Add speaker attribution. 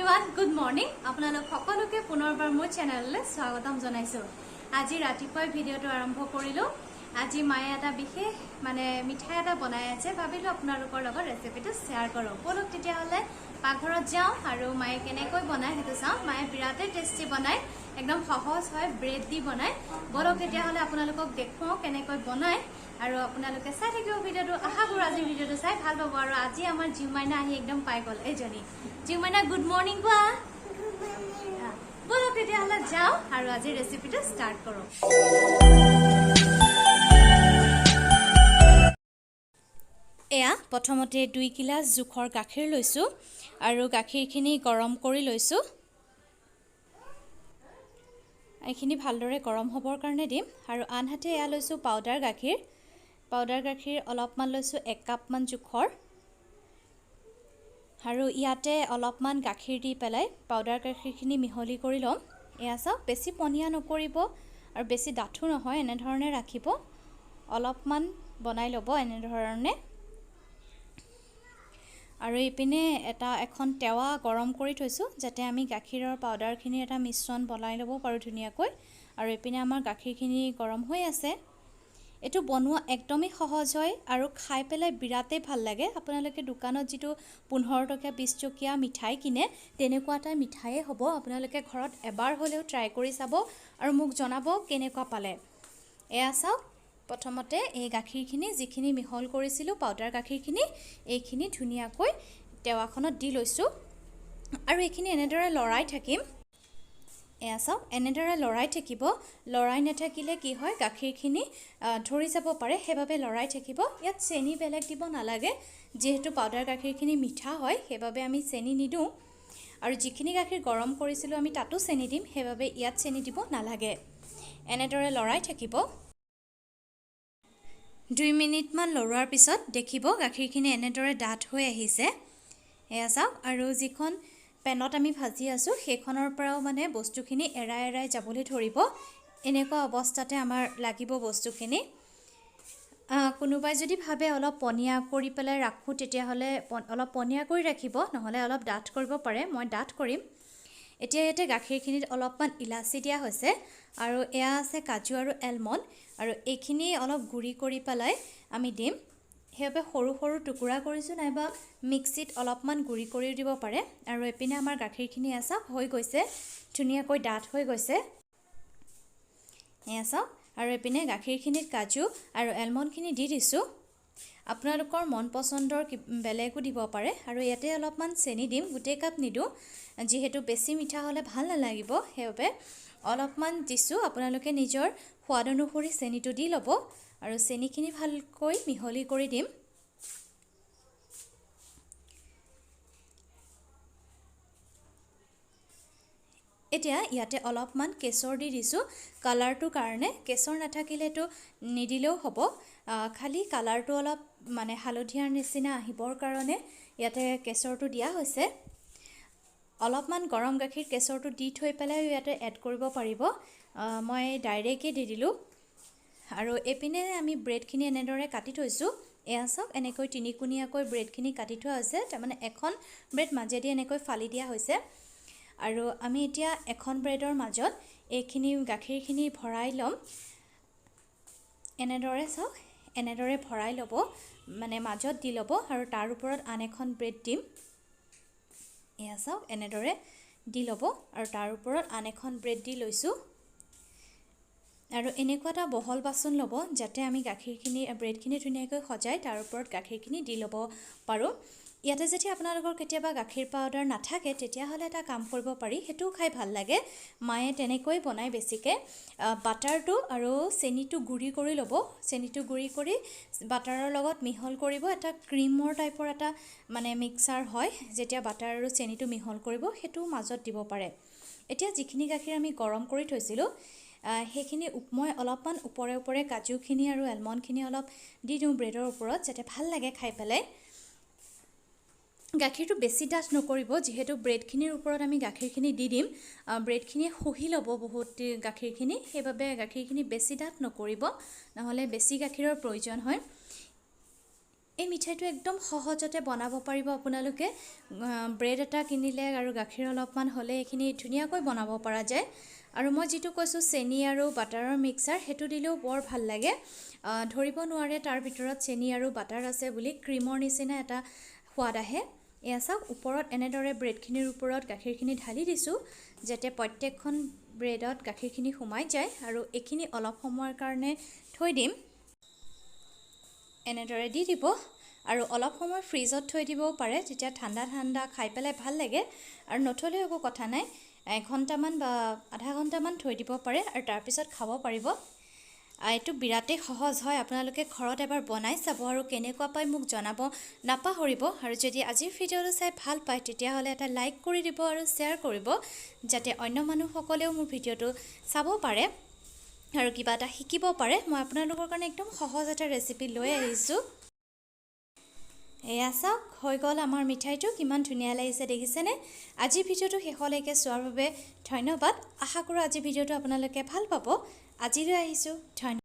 Speaker 1: Everyone good morning আপোনালোক সকলোকে পুনৰবাৰ মোৰ চেনেললৈ স্বাগতম জনাইছো। আজি ৰাতিপুৱা ভিডিওটো আৰম্ভ কৰিলো। আজি মায়ে এটা বিশেষ মানে মিঠাই এটা বনাই আছে, ভাবিলো আপোনালোকৰ লগত ৰেচিপিটো শেয়াৰ কৰো। বলক তেতিয়া হলে পাকঘৰত যাও আৰু মায়ে কেনেকৈ বনায় হেতু চাও। মায়ে বিৰাতে টেস্টি বনায়, একদম সহজ হয়, ব্ৰেড দি বনায়। বলক তেতিয়া হলে আপোনালোকক দেখুৱাও কেনেকৈ বনায় আৰু আপোনালোকে চাই থাকিব ভিডিওটো। আশা কৰো আজি ভিডিওটো চাই ভাল পাব। আৰু আজি আমাৰ জিউমাইনা আহি একদম পাই গল এজনী। জিউমাইনা গুড মৰ্নিং কোৱা। বলক তেতিয়া হলে যাও আৰু আজি ৰেচিপিটো ষ্টাৰ্ট কৰো। এয়া প্ৰথমতে 2 গিলাচ জোখৰ গাখীৰ লৈছো আৰু গাখীৰখিনি গৰম কৰি লৈছো। এইখিনি ভালদৰে গৰম হ'বৰ কাৰণে দিম আৰু আনহাতে এয়া লৈছো পাউডাৰ গাখীৰ। পাউডাৰ গাখীৰ অলপমান লৈছো 1 কাপ মান জোখৰ আৰু ইয়াতে অলপমান গাখীৰ দি পেলাই পাউডাৰ গাখীৰখিনি মিহলি কৰি লম। এয়া চাওক, বেছি পনীয়া নকৰিব আৰু বেছি ডাঠু নহয়, এনে ধৰণে ৰাখিব। অলপমান বনাই ল'ব এনে ধৰণে। আৰু ইপিনে এখন তেৱা গৰম কৰি থৈছো যাতে আমি গাখীৰৰ পাউডাৰখিনি এটা মিশ্ৰণ বনাই ল'ব পাৰো ধুনীয়াকৈ। আৰু ইপিনে আমাৰ গাখীৰখিনি গৰম হৈ আছে। এটো বনোৱা একদমই সহজ হয় আৰু খাই পেলাই বিৰাতেই ভাল লাগে। আপোনালোকে দোকানত যেটো 15 টকা 20 টকীয়া মিঠাই কিনে তেনেকুৱা এটা মিঠাইয়ে হ'ব। আপোনালোকে ঘৰত এবাৰ হলেও ট্ৰাই কৰি চাব আৰু মোক জনাব কেনেকুৱা পালে। এয়া চাওক, প্ৰথমতে এই গাখীৰখিনি যিখিনি মিহল কৰিছিলো পাউডাৰ গাখীৰখিনি এইখিনি ধুনীয়াকৈ তেৱাখনত দি লৈছো আৰু এইখিনি এনেদৰে লৰাই থাকিম। এয়া চাওক, এনেদৰে লৰাই থাকিব। লৰাই নাথাকিলে কি হয়, গাখীৰখিনি ধৰি যাব পাৰে, সেইভাবে লৰাই থাকিব। ইয়াত চেনি বেলেগ দিব নালাগে, যেহেতু পাউডাৰ গাখীৰখিনি মিঠা হয় সেইভাবে আমি চেনি নিদো। আৰু যিখিনি গাখীৰ গৰম কৰিছিলো আমি তাতো চেনি দিম, সেইভাবে ইয়াত চেনি দিব নালাগে। এনেদৰে লৰাই থাকিব। 2 মিনিট মান লৰোৱাৰ পিছত দেখিব গাখীৰখিনি এনেদৰে ডাঠ হৈ আহিছে। এয়া চাওক, আৰু যিখন পেনত আমি ভাজি আছো সেইখনৰ পৰাও মানে বস্তুখিনি এৰাই এৰাই যাবলৈ ধৰিব। এনেকুৱা অৱস্থাতে আমাৰ লাগিব বস্তুখিনি। কোনোবাই যদি ভাবে অলপ পনীয়া কৰি পেলাই ৰাখো তেতিয়া হলে অলপ পনীয়া কৰি ৰাখিব, নহলে অলপ ডাঠ কৰিব পাৰে। মই ডাঠ কৰিম। এতিয়া ইয়াতে গাখীৰখিনিত অলপমান ইলাচি দিয়া হৈছে আৰু এয়া আছে কাজু আৰু এলমণ্ড আৰু এইখিনি অলপ গুৰি কৰি পেলাই আমি দিম। সেইবাবে সৰু সৰু টুকুৰা কৰিছো, নাইবা মিক্সিত অলপমান গুৰি কৰি দিব পাৰে। আৰু এপিনে আমাৰ গাখীৰখিনি আছে হৈ গৈছে, ধুনীয়াকৈ ডাঠ হৈ গৈছে। এয়া চাওক, আৰু এপিনে গাখীৰখিনিত কাজু আৰু এলমণ্ডখিনি দি দিছো। আপোনালোকৰ মন পছন্দৰ বেলেগো দিব পাৰে। আৰু ইয়াতে অলপমান চেনি দিম, গোটেই কাপ নিদো, যিহেতু বেছি মিঠা হলে ভাল নালাগিব, সেইবাবে অলপমান দিছো। আপোনালোকে নিজৰ সোৱাদ অনুসৰি চেনিটো দি ল'ব আৰু চেনিখিনি ভালকৈ মিহলি কৰি দিম। এতিয়া ইয়াতে অলপমান কেশৰ দি দিছো কালাৰটোৰ কাৰণে। কেশৰ নাথাকিলেতো নিদিলেও হ'ব, খালি কালাৰটো অলপ মানে হালধীয়াৰ নিচিনা আহিবৰ কাৰণে ইয়াতে কেশৰটো দিয়া হৈছে। অলপমান গৰম গাখীৰ কেশৰটো দি থৈ পেলাই ইয়াতে এড কৰিব পাৰিব। মই ডাইৰেক্টলি দি দিলো। আৰু এপিনে আমি ব্ৰেডখিনি এনেদৰে কাটি থৈছো। এয়া চাওক, এনেকৈ তিনিকুণীয়াকৈ ব্ৰেডখিনি কাটি থোৱা হৈছে। তাৰমানে এখন ব্ৰেড মাজেদি এনেকৈ ফালি দিয়া হৈছে। আৰু আমি এতিয়া এখন ব্ৰেডৰ মাজত এইখিনি গাখীৰখিনি ভৰাই ল'ম। এনেদৰে চাওক, এনেদৰে ভৰাই ল'ব, মানে মাজত দি ল'ব আৰু তাৰ ওপৰত আন এখন ব্ৰেড দিম। এয়া চাওক, এনেদৰে দি ল'ব আৰু তাৰ ওপৰত আন এখন ব্ৰেড দি লৈছো। আৰু এনেকুৱা এটা বহল বাচন ল'ব যাতে আমি গাখীৰখিনি ব্ৰেডখিনি ধুনীয়াকৈ সজাই তাৰ ওপৰত গাখীৰখিনি দি ল'ব পাৰো। ইয়াতে যেতিয়া আপোনালোকৰ কেতিয়াবা গাখীৰ পাউডাৰ নাথাকে তেতিয়াহ'লে এটা কাম কৰিব পাৰি, সেইটোও খাই ভাল লাগে। মায়ে তেনেকৈ বনাই বেছিকৈ। বাটাৰটো আৰু চেনিটো গুৰি কৰি ল'ব। চেনিটো গুৰি কৰি বাটাৰৰ লগত মিহল কৰিব। এটা ক্ৰীমৰ টাইপৰ এটা মানে মিক্সাৰ হয়, যেতিয়া বাটাৰ আৰু চেনিটো মিহল কৰিব সেইটো মাজত দিব পাৰে। এতিয়া যিখিনি গাখীৰ আমি গৰম কৰি থৈছিলো সেইখিনি মই অলপমান ওপৰে ওপৰে কাজুখিনি আৰু এলমণ্ডখিনি অলপ দি দিওঁ ব্ৰেডৰ ওপৰত, যাতে ভাল লাগে খাই পেলাই। গাখীৰটো বেছি ডাঠ নকৰিব, যিহেতু ব্ৰেডখিনিৰ ওপৰত আমি গাখীৰখিনি দি দিম। ব্ৰেডখিনি শুহি ল'ব বহুত গাখীৰখিনি, সেইবাবে গাখীৰখিনি বেছি ডাঠ নকৰিব, নহ'লে বেছি গাখীৰৰ প্ৰয়োজন হয়। এই মিঠাইটো একদম সহজতে বনাব পাৰিব আপোনালোকে। ব্ৰেড এটা কিনিলে আৰু গাখীৰ অলপমান হ'লে এইখিনি ধুনীয়াকৈ বনাব পৰা যায়। আৰু মই যিটো কৈছোঁ চেনি আৰু বাটাৰৰ মিক্সাৰ, সেইটো দিলেও বৰ ভাল লাগে। ধৰিব নোৱাৰে তাৰ ভিতৰত চেনি আৰু বাটাৰ আছে বুলি, ক্ৰীমৰ নিচিনা এটা সোৱাদ আহে। এয়া চাওক, ওপৰত এনেদৰে ব্ৰেডখিনিৰ ওপৰত গাখীৰখিনি ঢালি দিছোঁ যাতে প্ৰত্যেকখন ব্ৰেডত গাখীৰখিনি সোমাই যায়। আৰু এইখিনি অলপ সময়ৰ কাৰণে থৈ দিম। এনেদৰে দি দিব আৰু অলপ সময় ফ্ৰিজত থৈ দিবও পাৰে, তেতিয়া ঠাণ্ডা ঠাণ্ডা খাই পেলাই ভাল লাগে। আৰু নথলেও একো কথা নাই, 1 ঘণ্টামান বা আধা ঘণ্টামান থৈ দিব পাৰে আৰু তাৰপিছত খাব পাৰিব। এইটো বিৰাটেই সহজ হয়, আপোনালোকে ঘৰত এবাৰ বনাই চাব আৰু কেনেকুৱা পায় মোক জনাব নাপাহৰিব। আৰু যদি আজিৰ ভিডিঅ'টো চাই ভাল পায় তেতিয়াহ'লে এটা লাইক কৰি দিব আৰু শ্বেয়াৰ কৰিব, যাতে অন্য মানুহসকলেও মোৰ ভিডিঅ'টো চাব পাৰে আৰু কিবা এটা শিকিব পাৰে। মই আপোনালোকৰ কাৰণে একদম সহজ এটা ৰেচিপি লৈ আহিছোঁ। এয়া চাওক, হৈ গ'ল আমাৰ মিঠাইটো। কিমান ধুনীয়া লাগিছে দেখিছেনে? আজিৰ ভিডিঅ'টো শেষলৈকে চোৱাৰ বাবে ধন্যবাদ। আশা কৰোঁ আজিৰ ভিডিঅ'টো আপোনালোকে ভাল পাব। আজিলৈ আহিছোঁ, ধন্যবাদ।